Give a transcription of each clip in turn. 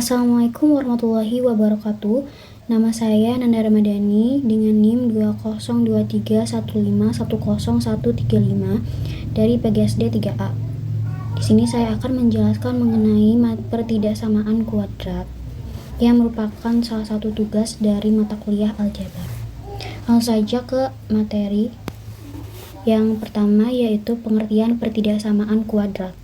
Assalamualaikum warahmatullahi wabarakatuh. Nama saya Nanda Ramadhani dengan NIM 20231510135 dari PGSD 3A. Di sini saya akan menjelaskan mengenai pertidaksamaan kuadrat yang merupakan salah satu tugas dari mata kuliah aljabar. Langsung saja ke materi. Yang pertama yaitu pengertian pertidaksamaan kuadrat.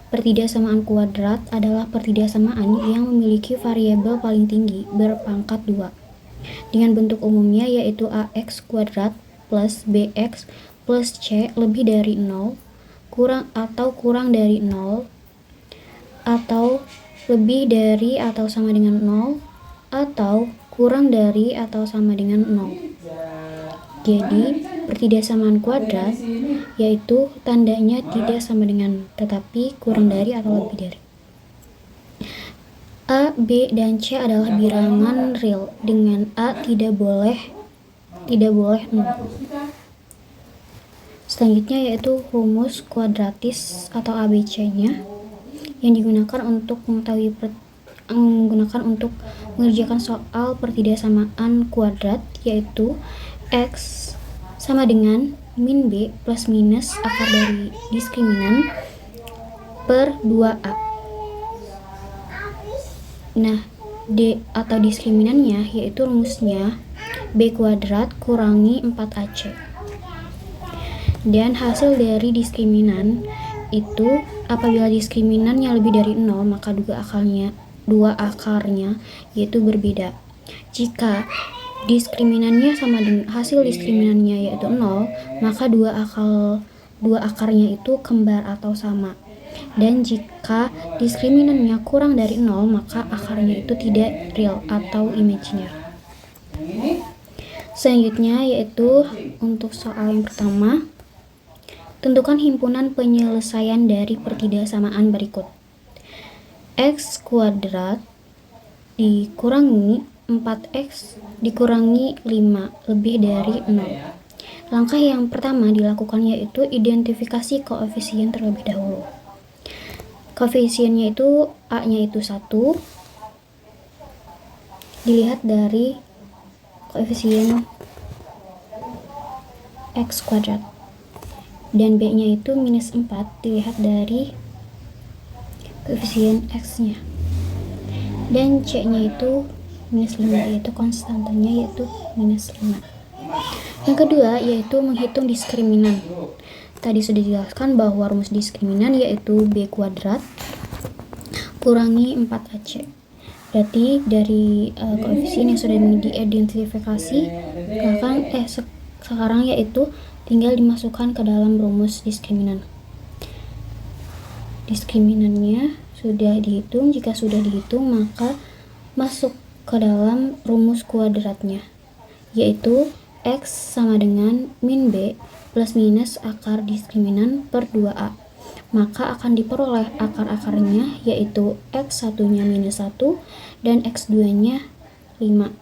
Pertidaksamaan kuadrat adalah pertidaksamaan yang memiliki variabel paling tinggi berpangkat 2 dengan bentuk umumnya yaitu ax kuadrat plus bx plus c lebih dari 0 kurang dari 0 atau lebih dari atau sama dengan 0 atau kurang dari atau sama dengan 0. Jadi, pertidaksamaan kuadrat yaitu tandanya tidak sama dengan tetapi kurang dari atau lebih dari. A, B, dan C adalah bilangan real dengan A tidak boleh 0. Selanjutnya yaitu rumus kuadratis atau ABC-nya yang digunakan untuk mengerjakan soal pertidaksamaan kuadrat yaitu X sama dengan min B plus minus akar dari diskriminan per 2A. Nah, D atau diskriminannya yaitu rumusnya B kuadrat kurangi 4AC. Dan hasil dari diskriminan itu apabila diskriminannya lebih dari 0 maka dua akarnya yaitu berbeda. Jika diskriminannya sama dengan hasil diskriminannya yaitu 0 maka dua akarnya itu kembar atau sama. Dan jika diskriminannya kurang dari 0 maka akarnya itu tidak real atau imajiner. Selanjutnya yaitu untuk soal yang pertama, tentukan himpunan penyelesaian dari pertidaksamaan berikut. X kuadrat dikurangi 4x dikurangi 5 lebih dari 0. Langkah yang pertama dilakukan yaitu identifikasi koefisien terlebih dahulu. Koefisiennya itu A-nya itu 1. Dilihat dari koefisien X kuadrat. Dan B-nya itu minus 4 dilihat dari koefisien X-nya. Dan C-nya itu minus 5 yaitu konstantanya yaitu minus 5. Yang kedua yaitu menghitung diskriminan. Tadi sudah dijelaskan bahwa rumus diskriminan yaitu B kuadrat kurangi 4AC. Berarti dari koefisien yang sudah diidentifikasi sekarang yaitu tinggal dimasukkan ke dalam rumus diskriminan. Diskriminannya sudah dihitung. Jika sudah dihitung maka masuk ke dalam rumus kuadratnya yaitu X sama dengan min B plus minus akar diskriminan per 2A. Maka akan diperoleh akar-akarnya yaitu X1 nya minus 1 dan X2 nya 5.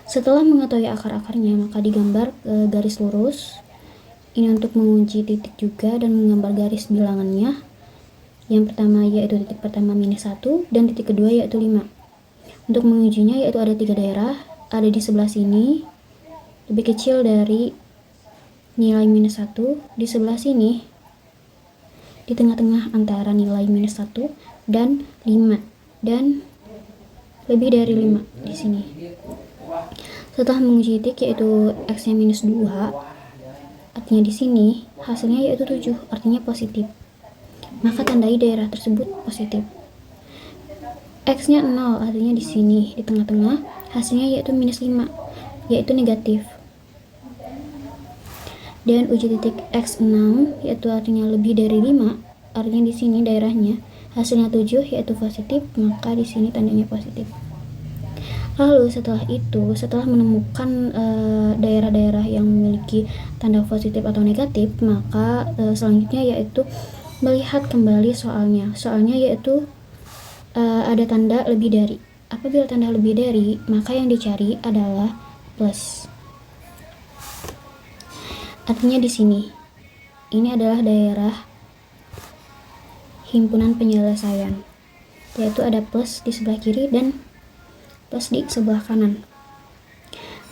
Setelah mengetahui akar-akarnya maka digambar garis lurus. Ini untuk menguji titik juga dan menggambar garis bilangannya. Yang pertama yaitu titik pertama minus 1 dan titik kedua yaitu 5. Untuk mengujinya yaitu ada 3 daerah, ada di sebelah sini lebih kecil dari nilai minus 1, di sebelah sini di tengah-tengah antara nilai minus 1 dan 5 dan lebih dari 5 di sini. Setelah menguji titik yaitu X-nya minus 2, artinya di sini hasilnya yaitu 7, artinya positif. Maka tandai daerah tersebut positif. X-nya 0 artinya di sini di tengah-tengah hasilnya yaitu minus 5 yaitu negatif. Dan uji titik X6 yaitu artinya lebih dari 5 artinya di sini daerahnya hasilnya 7 yaitu positif, maka di sini tandanya positif. Lalu setelah menemukan daerah-daerah yang memiliki tanda positif atau negatif, maka selanjutnya yaitu melihat kembali soalnya. Soalnya yaitu ada tanda lebih dari. Apabila tanda lebih dari, maka yang dicari adalah plus. Artinya di sini, ini adalah daerah himpunan penyelesaian. yaitu ada plus di sebelah kiri dan plus di sebelah kanan.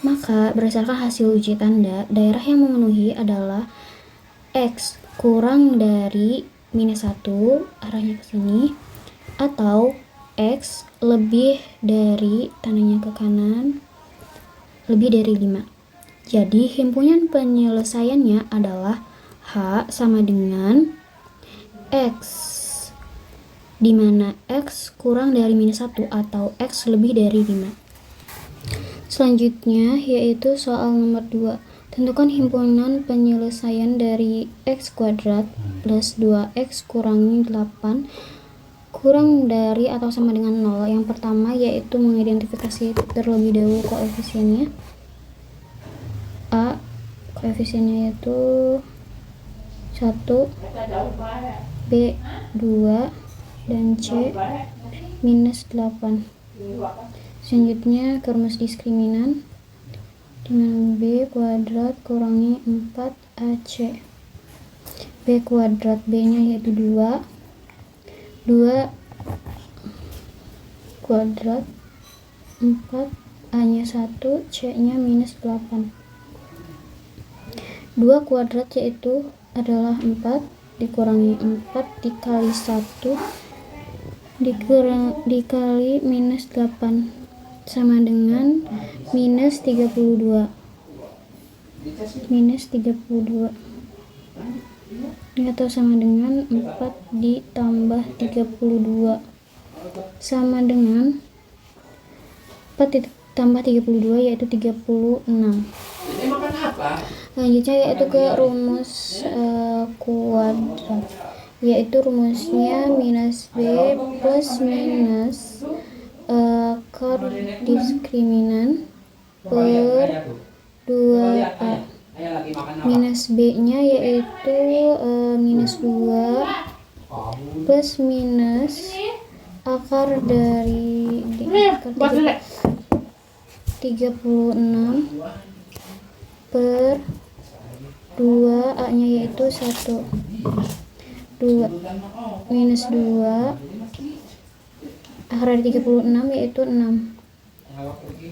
Maka berdasarkan hasil uji tanda, daerah yang memenuhi adalah X kurang dari minus 1 arahnya ke sini, atau X lebih dari tandanya ke kanan lebih dari 5. Jadi himpunan penyelesaiannya adalah H sama dengan X, di mana X kurang dari minus 1 atau X lebih dari 5. Selanjutnya yaitu soal nomor 2. Tentukan himpunan penyelesaian dari X kuadrat plus 2X kurangi 8 kurang dari atau sama dengan 0. Yang pertama yaitu mengidentifikasi terlebih dahulu koefisiennya. A, koefisiennya yaitu 1, B 2, dan C minus 8. Selanjutnya ke rumus diskriminan, dimana B kuadrat kurangi 4AC. B kuadrat, B nya yaitu 2 kuadrat 4, A nya 1, C nya minus 8. 2 kuadrat yaitu adalah 4 dikurangi 4 dikali 1 dikali minus 8 sama dengan minus 32. Atau sama dengan 4 ditambah 32 sama dengan 4 ditambah 32 yaitu 36. Selanjutnya yaitu ke rumus kuadrat, yaitu rumusnya minus B plus minus akar diskriminan per 2A. Minus B nya yaitu minus 2 plus minus akar dari 36 per 2, A nya yaitu 1, 2 minus 2 akar dari 36 yaitu 6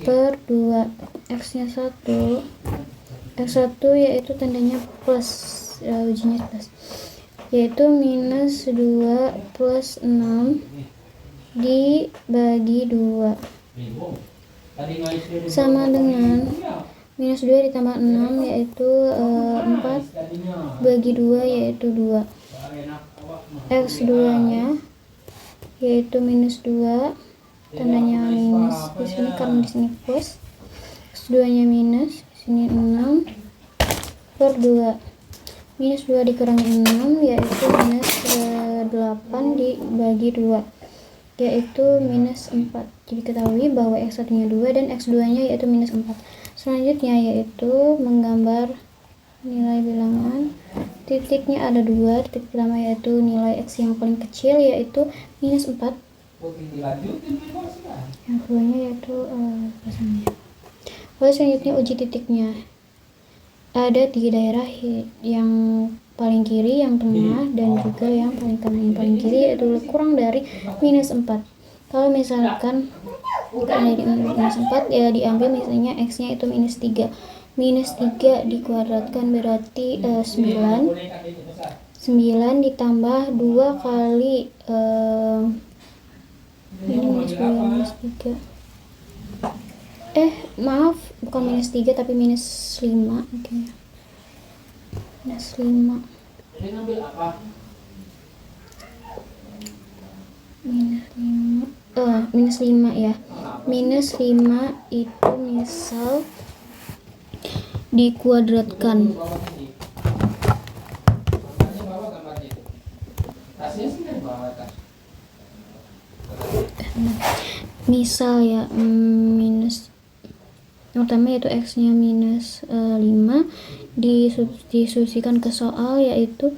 per 2, X nya 1, X1 yaitu tandanya plus, ujinya plus, yaitu minus 2 plus 6 dibagi 2 sama dengan minus 2 ditambah 6 yaitu 4 bagi 2 yaitu 2. X2 nya yaitu minus 2, tandanya minus di sini karena di sini plus. X2 nya minus, di sini 6 per 2. Minus 2 dikurangi 6 yaitu minus 8 dibagi 2 yaitu minus 4. Jadi ketahui bahwa X1 nya 2 dan X2 nya yaitu minus 4. Selanjutnya yaitu menggambar nilai bilangan. Titiknya ada 2. Titik pertama yaitu nilai X yang paling kecil yaitu minus 4. Yang keduanya yaitu pasangannya. Lalu selanjutnya uji titiknya. Ada 3 daerah yang paling kiri, yang tengah, dan juga yang paling kanan. Yang paling kiri yaitu kurang dari minus 4. Kalau misalkan kurang dari minus 4 ya diambil misalnya X nya itu minus 3. Minus 3 dikuadratkan berarti 9 ditambah 2 kali ini minus 2 minus 3 maaf, bukan minus 3 tapi minus 5. Oke. Minus 5 minus 5 ya. Minus 5 itu misal dikuadratkan. Misal ya, minus yang pertama yaitu X nya minus 5 disubstitusikan ke soal, yaitu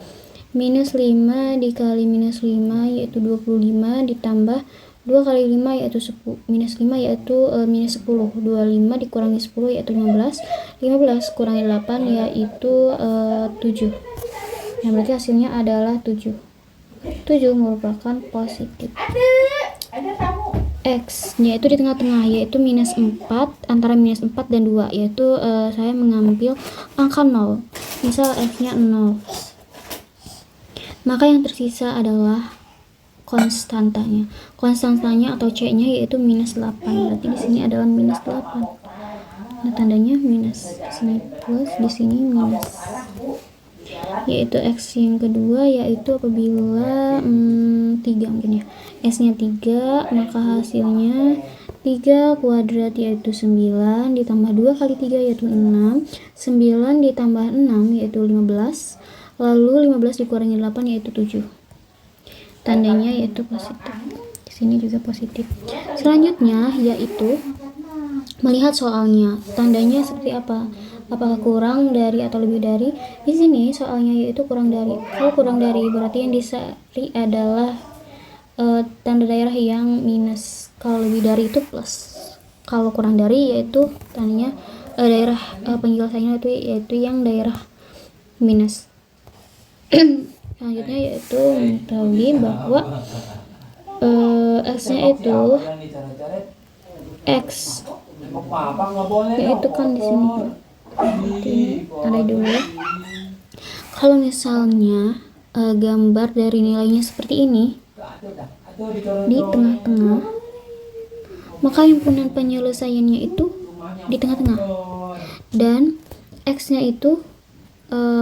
minus 5 dikali minus 5 yaitu 25 ditambah 2 kali 5 yaitu 10, minus 5 yaitu minus 10, 25 dikurangi 10 yaitu 15, 15 kurangi 8 yaitu 7. Yang berarti hasilnya adalah 7. 7 merupakan positif. X-nya itu di tengah-tengah, yaitu minus 4, antara minus 4 dan 2, yaitu saya mengambil angka 0. Misal X-nya 0. Maka yang tersisa adalah konstantanya. Konstantanya atau C-nya yaitu minus 8. Berarti di sini adalah minus 8. Nah, tandanya minus. Di sini plus, di sini minus. Yaitu X yang kedua yaitu apabila 3 mungkin ya. S-nya 3, maka hasilnya 3 kuadrat yaitu 9 ditambah 2 kali 3 yaitu 6. 9 ditambah 6 yaitu 15. Lalu 15 dikurangi 8 yaitu 7. Tandanya yaitu positif. Di sini juga positif. Selanjutnya yaitu melihat soalnya. Tandanya seperti apa? Apakah kurang dari atau lebih dari? Di sini soalnya yaitu kurang dari. Kalau kurang dari berarti yang dicari adalah tanda daerah yang minus. Kalau lebih dari itu plus. Kalau kurang dari yaitu tandanya daerah penjelasannya yaitu yang daerah minus. Selanjutnya yaitu mengetahui bahwa X-nya itu X yaitu kan di sini. Ini tanda dulu ya. Kalau misalnya gambar dari nilainya seperti ini di tengah-tengah, maka himpunan penyelesaiannya itu di tengah-tengah. Dan X-nya itu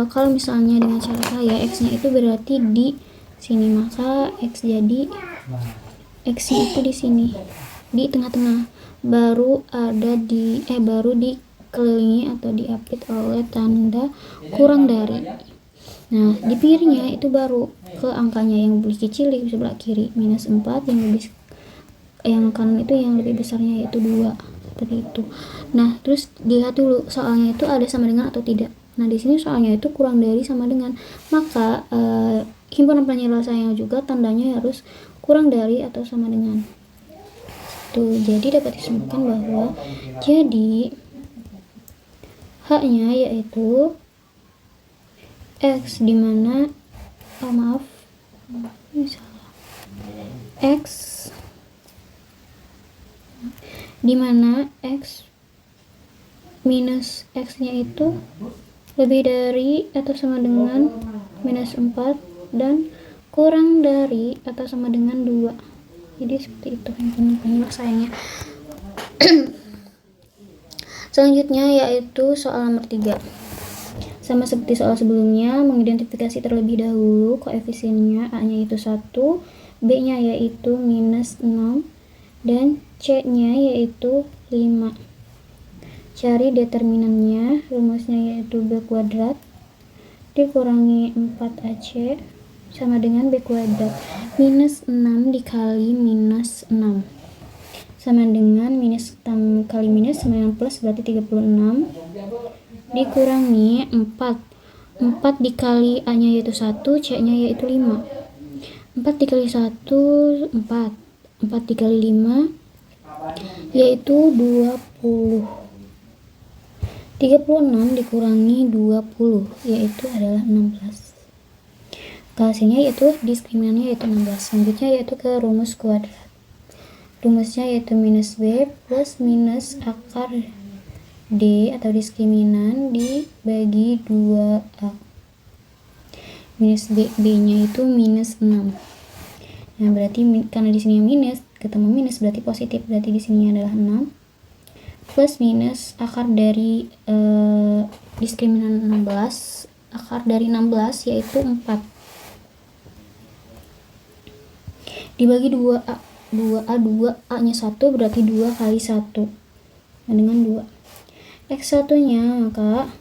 kalau misalnya dengan cara saya X-nya itu berarti di sini, maka X jadi X-nya itu di sini di tengah-tengah, baru dikelilingi atau diapit oleh tanda kurang dari. Nah, di pinggirnya itu baru ke angkanya yang lebih kecil di sebelah kiri minus 4, yang kanan itu yang lebih besarnya yaitu 2, seperti itu. Nah, terus dilihat dulu soalnya itu ada sama dengan atau tidak. Nah, di sini soalnya itu kurang dari sama dengan, maka himpunan penyelesaiannya juga tandanya harus kurang dari atau sama dengan. Tuh, jadi dapat disimpulkan bahwa jadi H-nya yaitu X dimana X dimana X minus X-nya itu lebih dari atau sama dengan minus 4 dan kurang dari atau sama dengan 2. Jadi seperti itu penyelesaiannya. Selanjutnya yaitu soal nomor 3. Sama seperti soal sebelumnya, mengidentifikasi terlebih dahulu koefisiennya. A-nya itu 1, B-nya yaitu minus 6, dan C-nya yaitu 5. Cari determinannya. Rumusnya yaitu B kuadrat dikurangi 4AC sama dengan B kuadrat. Minus 6 dikali minus 6 sama dengan minus kali minus sama dengan plus, berarti 36 dikurangi 4 dikali A-nya yaitu 1, C-nya yaitu 5. 4 dikali 1 4 dikali 5 yaitu 20. 36 dikurangi 20 yaitu adalah 16. Hasilnya yaitu diskriminannya yaitu 16. Selanjutnya yaitu ke rumus kuadrat. Rumusnya yaitu minus B plus minus akar D atau diskriminan dibagi 2A. Minus B-nya itu minus 6. Nah, berarti karena di sini minus ketemu minus berarti positif, berarti di sini adalah 6 plus minus akar dari diskriminan 16. Akar dari 16 yaitu 4 dibagi 2A. 2A nya 1 berarti 2 kali 1 dengan 2. X1 nya maka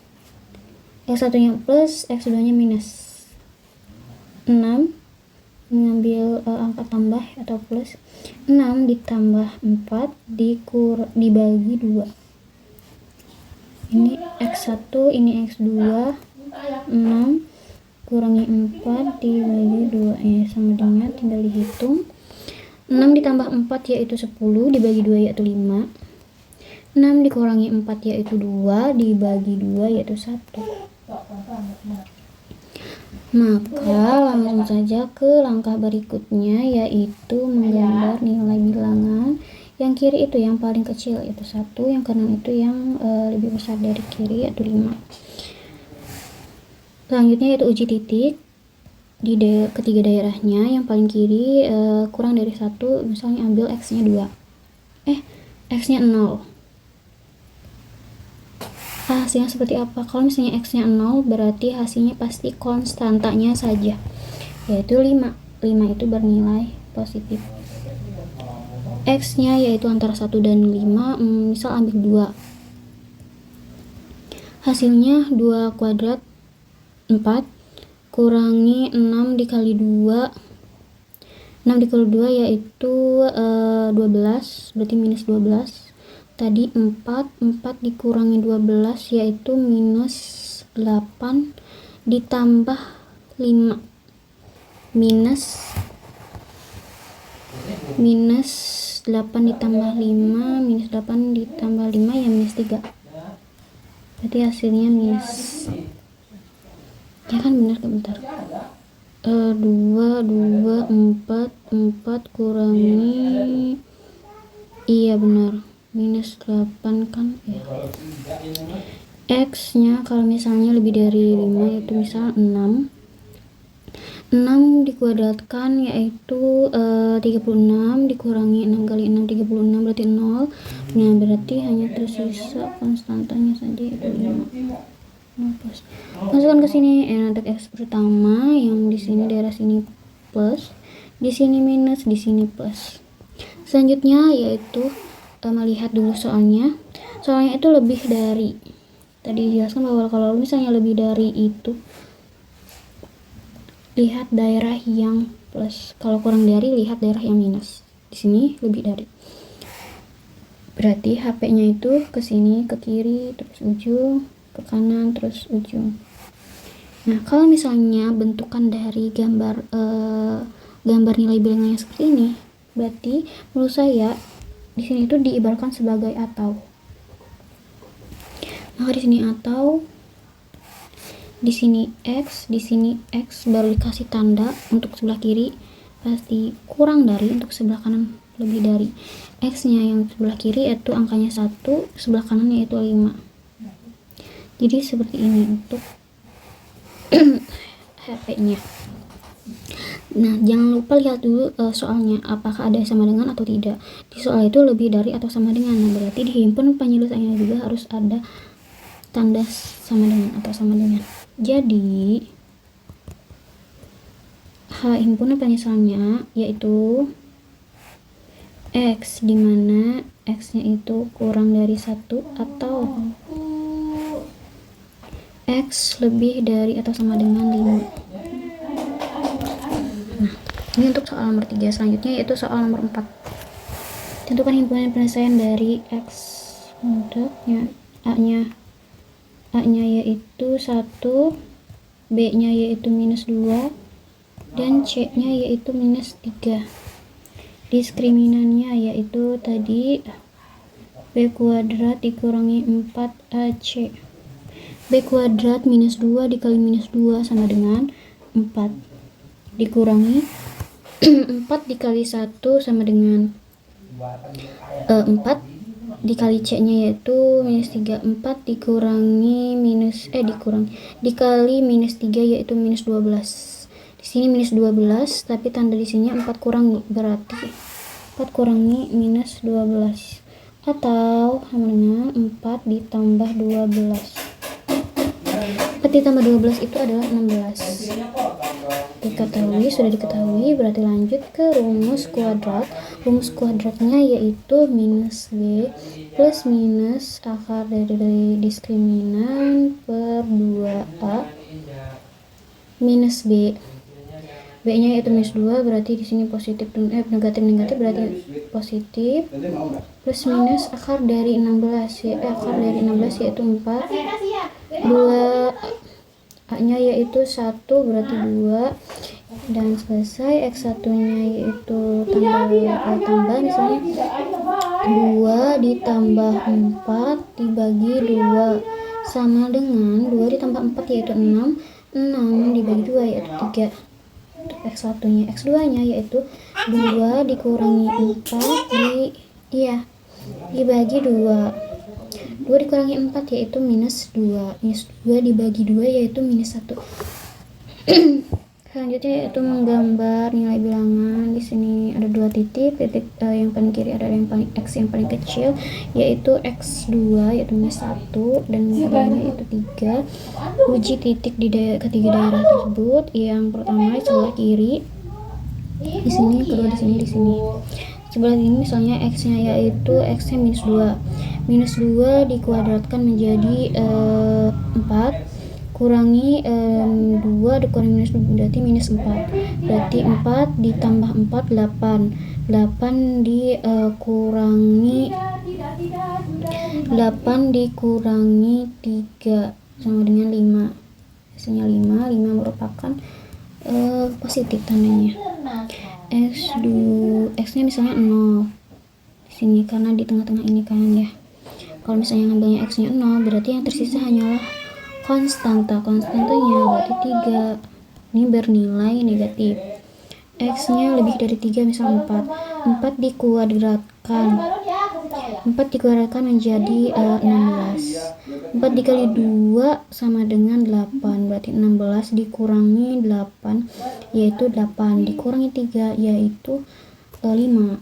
X1 nya plus, X2 nya minus 6, mengambil angka tambah atau plus. 6 ditambah 4 dibagi 2. Ini X1, ini X2. 6 kurangi 4 dibagi 2 ya sama dengan, tinggal dihitung. 6 ditambah 4 yaitu 10 dibagi 2 yaitu 5. 6 dikurangi 4 yaitu 2 dibagi 2 yaitu 1. Maka langsung saja ke langkah berikutnya, yaitu menggambar nilai bilangan. Yang kiri itu yang paling kecil itu 1, yang kanan itu yang lebih besar dari kiri yaitu 5. Selanjutnya yaitu uji titik di ketiga daerahnya. Yang paling kiri kurang dari 1, misalnya ambil x-nya 2, x-nya 0. Hasilnya seperti apa? Kalau misalnya x-nya 0, berarti hasilnya pasti konstantanya saja, yaitu 5. 5 itu bernilai positif. X-nya yaitu antara 1 dan 5, misal ambil 2. Hasilnya 2 kuadrat 4 kurangi 6 dikali 2. 6 dikali 2 yaitu 12, berarti minus 12. Tadi 4 dikurangi 12 yaitu minus 8 ditambah 5. Minus 8 ditambah 5, minus 8 ditambah 5 ya minus 3. Berarti hasilnya minus. Ya kan benar kan, bentar. 4 kurangi, iya benar, minus 8 kan ya. X nya kalau misalnya lebih dari 5 itu misal 6 dikuadratkan yaitu 36 dikurangi 6 kali 6 36 berarti 0. Nah berarti hanya tersisa konstantanya saja yaitu 5. Masukkan ke sini untuk x pertama yang di sini daerah sini plus, di sini minus, di sini plus. Selanjutnya yaitu melihat dulu soalnya itu lebih dari, tadi dijelaskan bahwa kalau misalnya lebih dari itu lihat daerah yang plus, kalau kurang dari lihat daerah yang minus. Di sini lebih dari, berarti HP-nya itu ke sini, ke kiri, terus ujung, ke kanan, terus ujung. Nah, kalau misalnya bentukan dari gambar nilai bilangannya seperti ini, berarti menurut saya di sini itu diibaratkan sebagai atau. Maka di sini atau, di sini x baru dikasih tanda untuk sebelah kiri pasti kurang dari, untuk sebelah kanan lebih dari. X-nya yang sebelah kiri yaitu angkanya 1, sebelah kanan yaitu 5. Jadi seperti ini untuk HP-nya. Nah, jangan lupa lihat dulu soalnya apakah ada sama dengan atau tidak. Di soal itu lebih dari atau sama dengan. Nah, berarti di himpunan penyelesaiannya juga harus ada tanda sama dengan atau sama dengan. Jadi himpunan penyelesaiannya yaitu x, dimana x-nya itu kurang dari 1 atau x lebih dari atau sama dengan 5. Nah, ini untuk soal nomor 3. Selanjutnya yaitu soal nomor 4. Tentukan himpunan penyelesaian dari x. Untuknya A-nya yaitu 1, B-nya yaitu minus 2, dan C-nya yaitu minus 3. Diskriminannya yaitu tadi B kuadrat dikurangi 4AC. B kuadrat minus 2 dikali minus 2 sama dengan 4. Dikurangi 4 dikali 1 sama dengan 4 dikali C-nya yaitu minus 3. 4 dikurangi dikali minus 3 yaitu minus 12. Di sini minus 12, tapi tanda di sini 4 kurangi, berarti 4 kurangi minus 12 atau sama dengan 4 ditambah 12. 4 ditambah 12 itu adalah 16. Sudah diketahui, berarti lanjut ke rumus kuadrat. Rumus kuadratnya yaitu minus B plus minus akar dari diskriminan per 2A minus B. B-nya yaitu minus 2, berarti di sini positif, negatif berarti positif, plus minus akar dari 16 yaitu 4, 2 A-nya yaitu 1 berarti 2, dan selesai. X1 nya yaitu tambah misalnya 2 ditambah 4 dibagi 2 sama dengan 2 ditambah 4 yaitu 6 6 dibagi 2 yaitu 3 untuk X1 nya. X2 nya yaitu 2 dikurangi 4 dibagi 2. 2 dikurangi 4 yaitu minus 2. Minus 2 dibagi 2 yaitu minus 1. Selanjutnya yaitu menggambar nilai bilangan. Di sini ada 2 titik yang paling kiri ada yang paling X yang paling kecil yaitu X2 yaitu minus 1 dan nilainya yaitu 3. Uji titik di ketiga daerah tersebut. Yang pertama sebelah kiri di sini, kedua di sini. Sebelah ini misalnya X-nya yaitu X-nya minus 2. Minus 2 dikuadratkan menjadi 4 kurangi 2 dikurangi minus 2 berarti minus 4. Berarti 4 ditambah 4 8. 8 dikurangi 3 sama dengan 5. Hasilnya 5 merupakan positif tandanya. X-nya misalnya 0 di sini karena di tengah-tengah ini kan ya. Kalau misalnya ngambilnya X-nya 0 berarti yang tersisa hanyalah konstantanya berarti 3. Ini bernilai negatif. X-nya lebih dari 3 misal 4 dikuadratkan menjadi 16. 4 dikali 2 sama dengan 8 berarti 16 dikurangi 8 yaitu 8 dikurangi 3 yaitu 5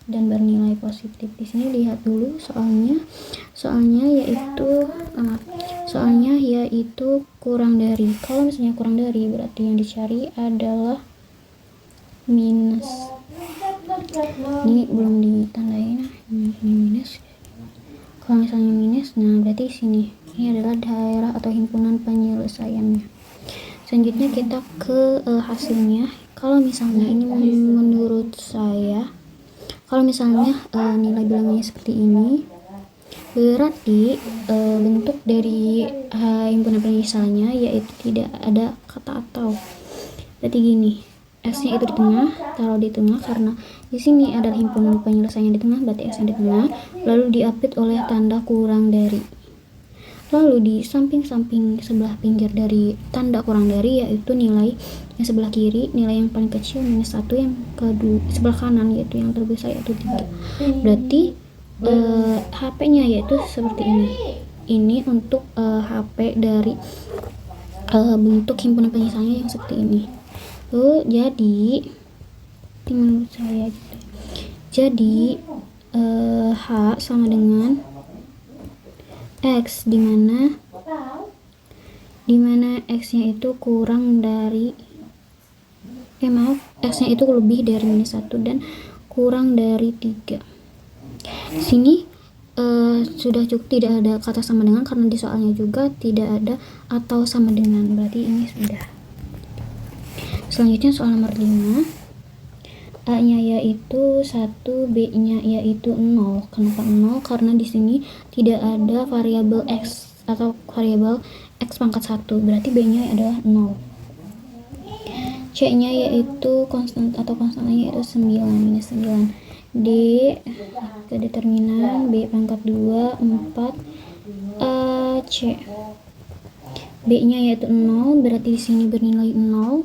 dan bernilai positif. Di sini lihat dulu soalnya yaitu kurang dari. Kalau misalnya kurang dari berarti yang dicari adalah minus. Ini belum ditandain, ini minus. Kalau misalnya minus, nah berarti sini ini adalah daerah atau himpunan penyelesaiannya. Selanjutnya kita ke hasilnya. Kalau misalnya ini menurut saya, kalau misalnya nilai bilangannya seperti ini, berarti bentuk dari himpunan penyelesaiannya yaitu tidak ada kata atau. Berarti gini, X-nya itu di tengah, taruh di tengah karena di sini adalah himpunan penyelesaiannya di tengah, berarti X-nya di tengah, lalu diapit oleh tanda kurang dari. Lalu di samping-samping sebelah pinggir dari tanda kurang dari yaitu nilai yang sebelah kiri, nilai yang paling kecil minus 1, yang kedua sebelah kanan yaitu yang terbesar yaitu 3. Berarti HP-nya yaitu seperti ini. Ini untuk HP dari bentuk himpunan penyelesaiannya yang seperti ini. Jadi menurut saya gitu. Jadi H sama dengan X dimana X-nya itu kurang dari X-nya itu lebih dari minus 1 dan kurang dari 3. Di sini sudah cukup, tidak ada kata sama dengan karena di soalnya juga tidak ada atau sama dengan, berarti ini sudah. Selanjutnya soal nomor 5. A-nya yaitu 1, B-nya yaitu 0. Kenapa 0? Karena di sini tidak ada variabel X atau variabel X pangkat 1, berarti B-nya adalah 0. C-nya yaitu konstannya yaitu 9, minus 9. D ke determinan, B pangkat 2, 4, C. B-nya yaitu 0, berarti di sini bernilai 0.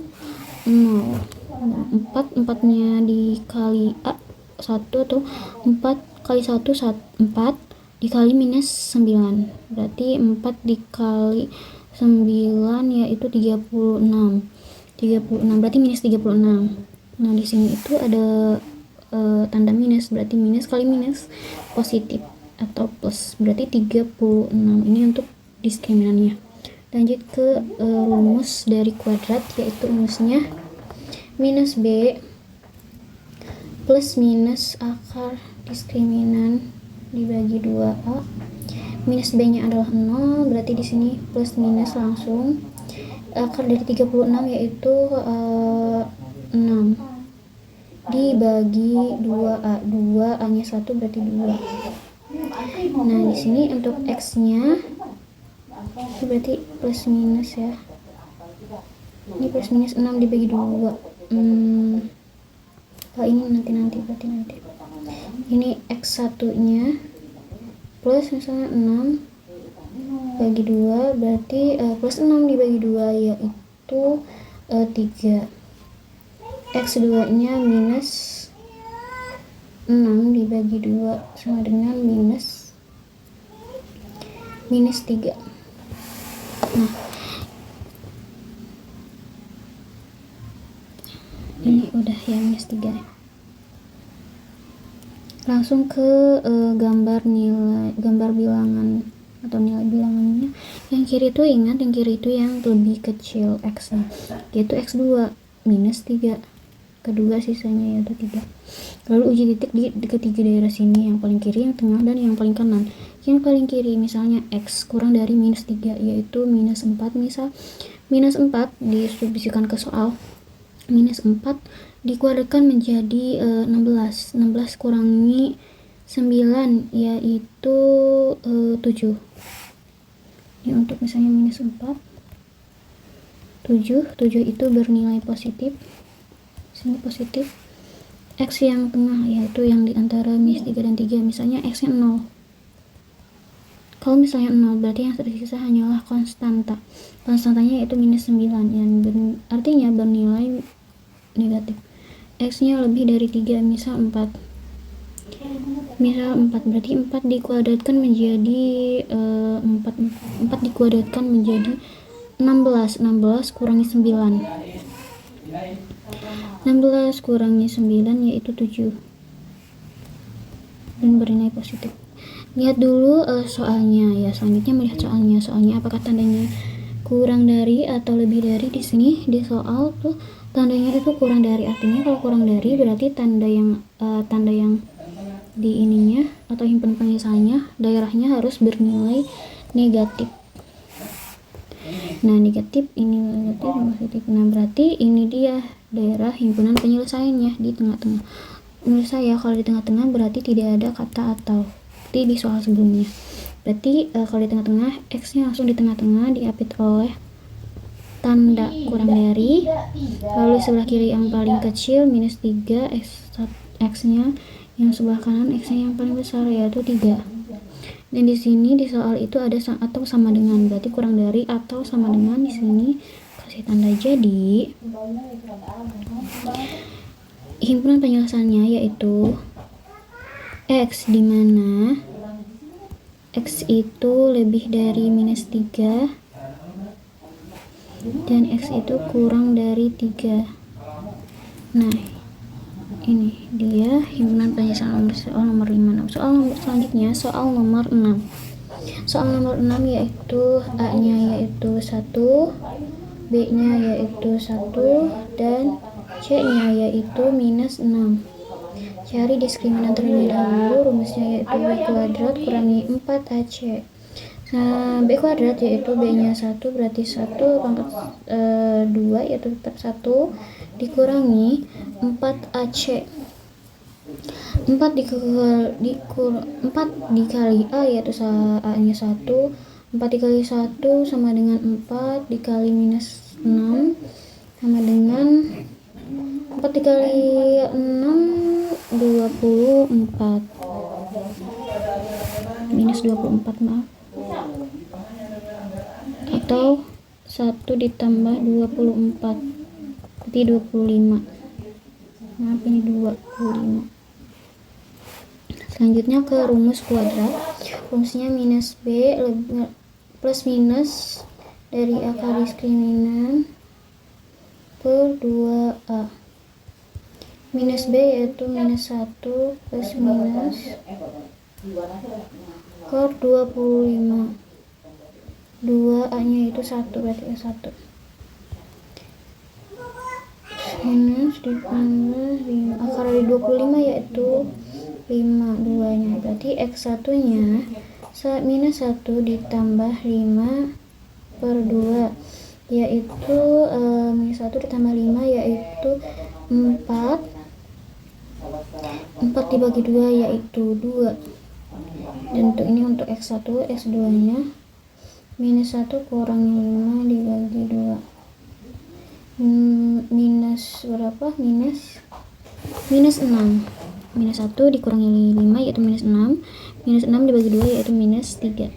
4-nya dikali A 1 atau 4 kali 1 4 dikali minus 9, berarti 4 dikali 9 yaitu 36 berarti minus 36. Nah di sini itu ada tanda minus, berarti minus kali minus positif atau plus, berarti 36. Ini untuk diskriminannya. Lanjut ke rumus dari kuadrat, yaitu rumusnya minus B plus minus akar diskriminan dibagi 2A. Minus B-nya adalah 0, berarti di sini plus minus langsung. Akar dari 36 yaitu 6 dibagi 2A. 2A-nya 1 berarti 2. Nah, di sini untuk X-nya berarti plus minus ya. Ini plus minus 6 dibagi 2. Ini nanti berarti nanti. Ini X1 nya plus misalnya 6 bagi 2 berarti plus 6 dibagi 2 yaitu 3. X2 nya minus 6 dibagi 2 sama dengan minus 3. Nah, ini udah ya minus 3. Langsung ke gambar bilangan atau nilai bilangannya. Yang kiri itu ingat, yang kiri itu yang lebih kecil x nya, yaitu x2 minus 3, kedua sisanya yaitu 3. Lalu uji titik di ketiga daerah sini, yang paling kiri, yang tengah, dan yang paling kanan. Yang paling kiri misalnya x kurang dari minus 3 yaitu minus 4, misal minus 4 distribusikan ke soal, minus 4 dikuadratkan menjadi 16 kurangi 9 yaitu 7. Ini untuk misalnya minus 4, 7 itu bernilai positif, sini positif. X yang tengah yaitu yang di antara minus 3 dan 3, misalnya x nya 0. Kalau misalnya 0 berarti yang tersisa hanyalah konstantanya yaitu minus 9 yang artinya bernilai negatif. X nya lebih dari 3, misal 4 berarti 4 dikuadratkan menjadi 4 dikuadratkan menjadi 16 kurangi 9, 16 kurangi 9 yaitu 7 dan bernilai positif. Lihat dulu soalnya ya. Selanjutnya melihat soalnya apakah tandanya kurang dari atau lebih dari. Di sini di soal tuh tandanya itu kurang dari, artinya kalau kurang dari berarti tanda yang di ininya atau himpunan penyisaannya daerahnya harus bernilai negatif. Nah, negatif ini negatif positif. Nah, berarti ini dia daerah himpunan penyelesaiannya di tengah-tengah. Menurut saya kalau di tengah-tengah berarti tidak ada kata atau seperti di soal sebelumnya. Berarti kalau di tengah-tengah x-nya langsung di tengah-tengah diapit oleh tanda kurang dari, lalu sebelah kiri yang paling kecil minus 3, x-nya yang sebelah kanan x-nya yang paling besar yaitu 3. Dan di sini di soal itu ada atau sama dengan, berarti kurang dari atau sama dengan, di sini kasih tanda. Jadi himpunan penyelesaiannya yaitu x, di mana x itu lebih dari minus 3 dan x itu kurang dari 3. Nah, ini dia himpunan penyelesaian soal nomor 5. Selanjutnya soal nomor 6. Soal nomor 6 yaitu A-nya yaitu 1, B-nya yaitu 1, dan C-nya yaitu minus 6. Cari diskriminan terlebih dahulu. Rumusnya yaitu B kuadrat kurangi 4AC. Nah, B kuadrat yaitu B-nya 1 berarti 1 pangkat 2 yaitu tetap 1 dikurangi 4AC. 4 dikali A yaitu A-nya 1. 4 dikali 1 sama dengan 4 dikali minus 6 sama dengan 4 dikali 6 24 minus 24 maaf, atau 1 ditambah 24 berarti 25, maaf ini 25. Selanjutnya ke rumus kuadrat. Rumusnya minus B plus minus dari akar diskriminan per 2A. Minus B yaitu minus 1 plus minus per 25. 2A nya itu 1 berarti 1 minus ditambah 5. Akar dari 25 yaitu 5, 2 nya berarti X1 nya minus 1 ditambah 5 per 2 yaitu minus 1 ditambah 5 yaitu 4 dibagi 2 yaitu 2. Dan untuk ini untuk X1, X2 nya minus 1 kurangi 5 dibagi 2 minus berapa? Minus 6. Minus 1 dikurangi 5 yaitu minus 6. Minus 6 dibagi 2 yaitu minus 3.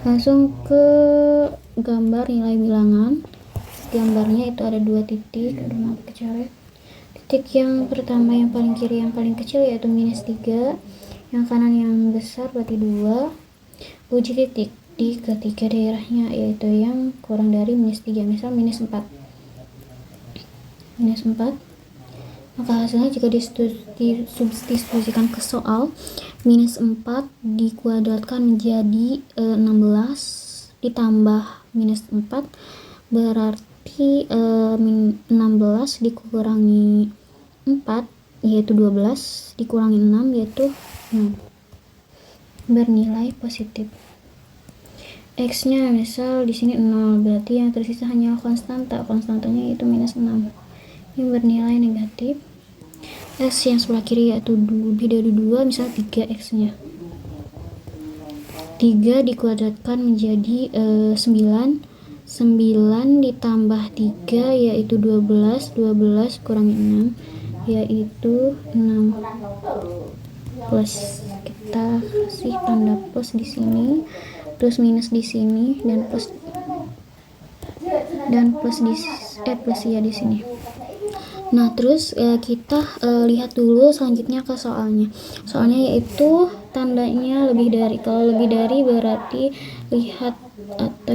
Langsung ke gambar nilai bilangan. Gambarnya itu ada 2 titik, aduh maaf kecoret. Titik yang pertama yang paling kiri yang paling kecil yaitu -3, yang kanan yang besar berarti 2. Uji titik di ketiga daerahnya yaitu yang kurang dari -3, misal -4. Maka hasilnya jika disubstitusikan ke soal, -4 dikuadratkan menjadi 16 ditambah -4 berarti 16 dikurangi 4 yaitu 12 dikurangi 6 yaitu 6, bernilai positif. X nya misal di sini 0, berarti yang tersisa hanya konstantanya yaitu -6 yang bernilai negatif. X yang sebelah kiri yaitu lebih dari 2, misal 3x nya 3 dikuadratkan menjadi 9 ditambah 3 yaitu 12 kurangi 6 yaitu 6 plus, kita kasih tanda plus di sini, terus minus di sini, dan plus plus ya di sini. Nah, terus kita lihat dulu selanjutnya ke soalnya. Soalnya yaitu tandanya lebih dari. Kalau lebih dari berarti lihat atau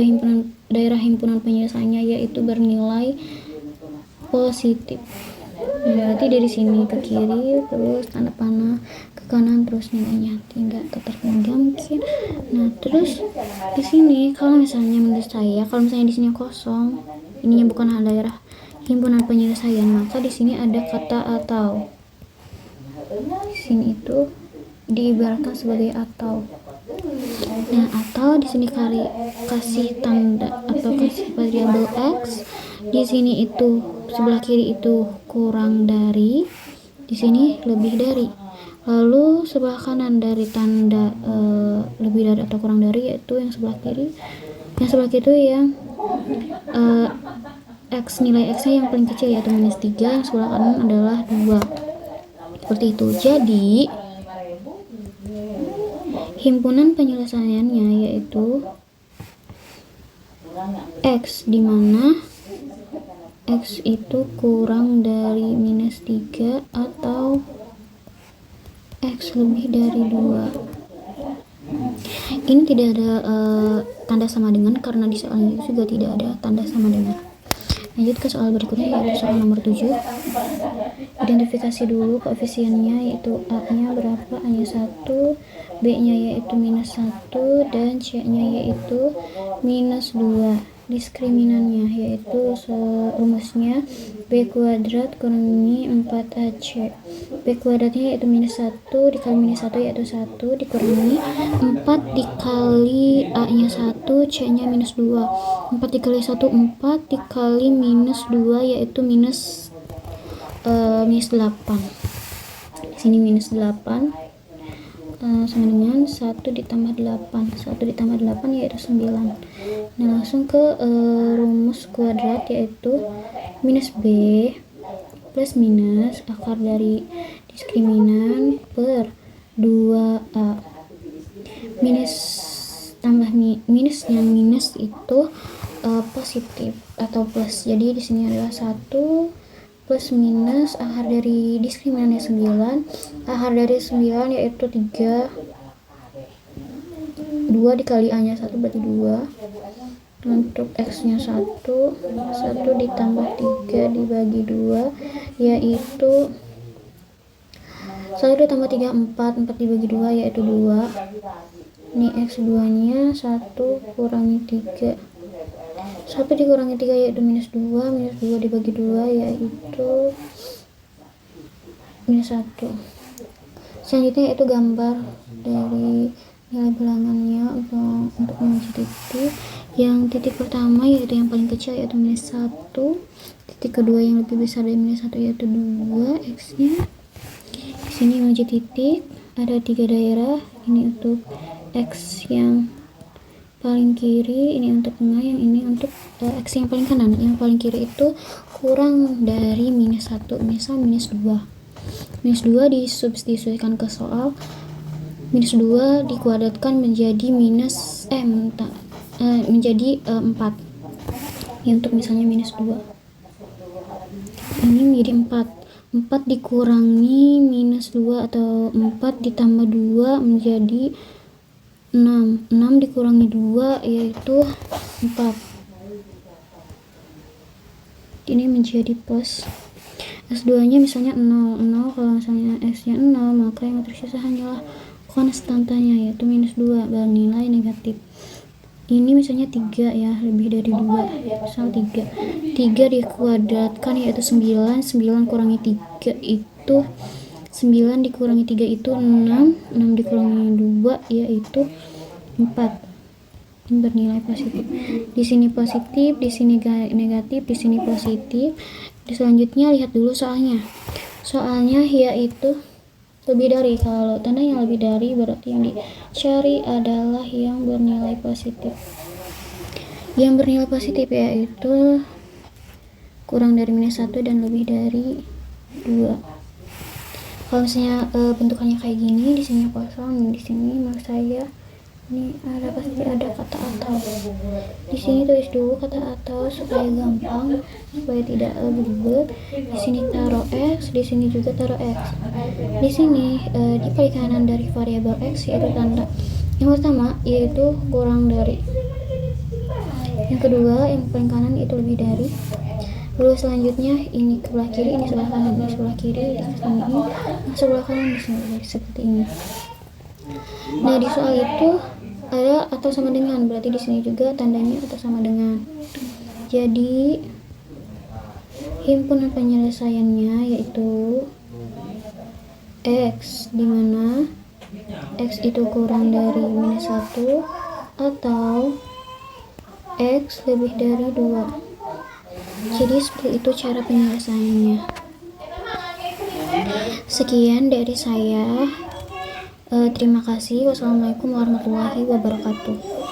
daerah himpunan penyelesaiannya yaitu bernilai positif. Berarti dari sini ke kiri, terus tanda panah ke kanan, terus nilainya tinggal tertinggal mungkin. Nah, terus di sini kalau misalnya menurut saya, kalau misalnya di sini kosong, ininya bukan daerah himpunan penyelesaian, maka di sini ada kata atau. Di sini itu diibaratkan sebagai atau. Nah, atau di sini kasih tanda atau kasih variabel x. Di sini itu sebelah kiri itu kurang dari, di sini lebih dari. Lalu sebelah kanan dari tanda lebih dari atau kurang dari yaitu yang sebelah kiri. Yang sebelah kiri itu yang nilai x nya yang paling kecil yaitu -3, yang sebelah kanan adalah 2. Seperti itu. Jadi himpunan penyelesaiannya yaitu x, dimana x itu kurang dari -3 atau x lebih dari 2. Ini tidak ada tanda sama dengan, karena di soal ini juga tidak ada tanda sama dengan. Lanjut ke soal berikutnya yaitu soal nomor 7. Identifikasi dulu koefisiennya yaitu A nya berapa, A nya 1, B nya yaitu -1, dan C nya yaitu -2. Diskriminannya yaitu rumusnya B kuadrat kurangi 4AC. B kuadratnya yaitu -1 dikali -1 yaitu 1 dikurangi 4 dikali A nya 1, C nya -2. 4 dikali 1 4 dikali -2 yaitu -8. Di sini -8 sama dengan 1 ditambah 8. 1 ditambah 8 yaitu 9. Nah, langsung ke rumus kuadrat yaitu -b plus minus akar dari diskriminan per 2a. Minus tambah minus, yang minus itu positif atau plus. Jadi di sini adalah 1 plus minus akar dari diskriminannya 9. Akar dari 9 yaitu 3. 2 dikali A nya 1 berarti 2. Untuk X nya 1 ditambah 3 dibagi 2 yaitu 1 ditambah 3 4 dibagi 2 yaitu 2. Ini X2 nya 1 kurangi 3. 1 dikurangi 3 yaitu -2. -2 dibagi 2 yaitu -1. Selanjutnya yaitu gambar dari nilai bilangannya untuk menguji titik. Yang titik pertama yaitu yang paling kecil yaitu -1. Titik kedua yang lebih besar dari -1 yaitu 2 X nya. Di sini menguji titik ada 3 daerah. Ini untuk X yang paling kiri, ini untuk tengah, yang ini untuk X yang paling kanan. Yang paling kiri itu kurang dari -1, misal -2. -2 disubstitusikan ke soal, minus 2 dikuadratkan menjadi menjadi 4 ya, untuk misalnya minus 2 ini menjadi 4 dikurangi minus 2 atau 4 ditambah 2 menjadi 6 dikurangi 2 yaitu 4, ini menjadi plus. S2 nya misalnya 0, kalau misalnya S nya 0 maka yang tersisa hanyalah konstantanya yaitu minus 2 bernilai negatif. Ini misalnya 3 ya, lebih dari 2, misal 3 dikuadratkan yaitu 9 kurangi 3 itu 9 dikurangi 3 itu 6 dikurangi 2 yaitu 4, bernilai positif. Di sini positif, di sini negatif, di sini positif. Selanjutnya lihat dulu soalnya yaitu lebih dari. Kalau tanda yang lebih dari berarti yang dicari adalah yang bernilai positif. Yang bernilai positif yaitu kurang dari minus 1 dan lebih dari 2. Kalau misalnya bentukannya kayak gini, di sini kosong, di sini menurut saya ini pasti ada kata atau. Di sini tulis dulu kata atau supaya gampang, supaya tidak belibet. Di sini taruh x, di sini juga taruh x. Di sini di paling kanan dari variabel x yaitu tanda yang pertama yaitu kurang dari. Yang kedua yang paling kanan itu lebih dari. Lalu selanjutnya ini sebelah kiri, ini sebelah kanan, ini sebelah kiri, di sini ini, sebelah kanan, di sini seperti ini. Nah di soal itu ada atau sama dengan, berarti di sini juga tandanya atau sama dengan. Jadi himpunan penyelesaiannya yaitu x, dimana x itu kurang dari minus 1 atau x lebih dari 2. Jadi seperti itu cara penyelesaiannya. Sekian dari saya. Terima kasih. Wassalamualaikum warahmatullahi wabarakatuh.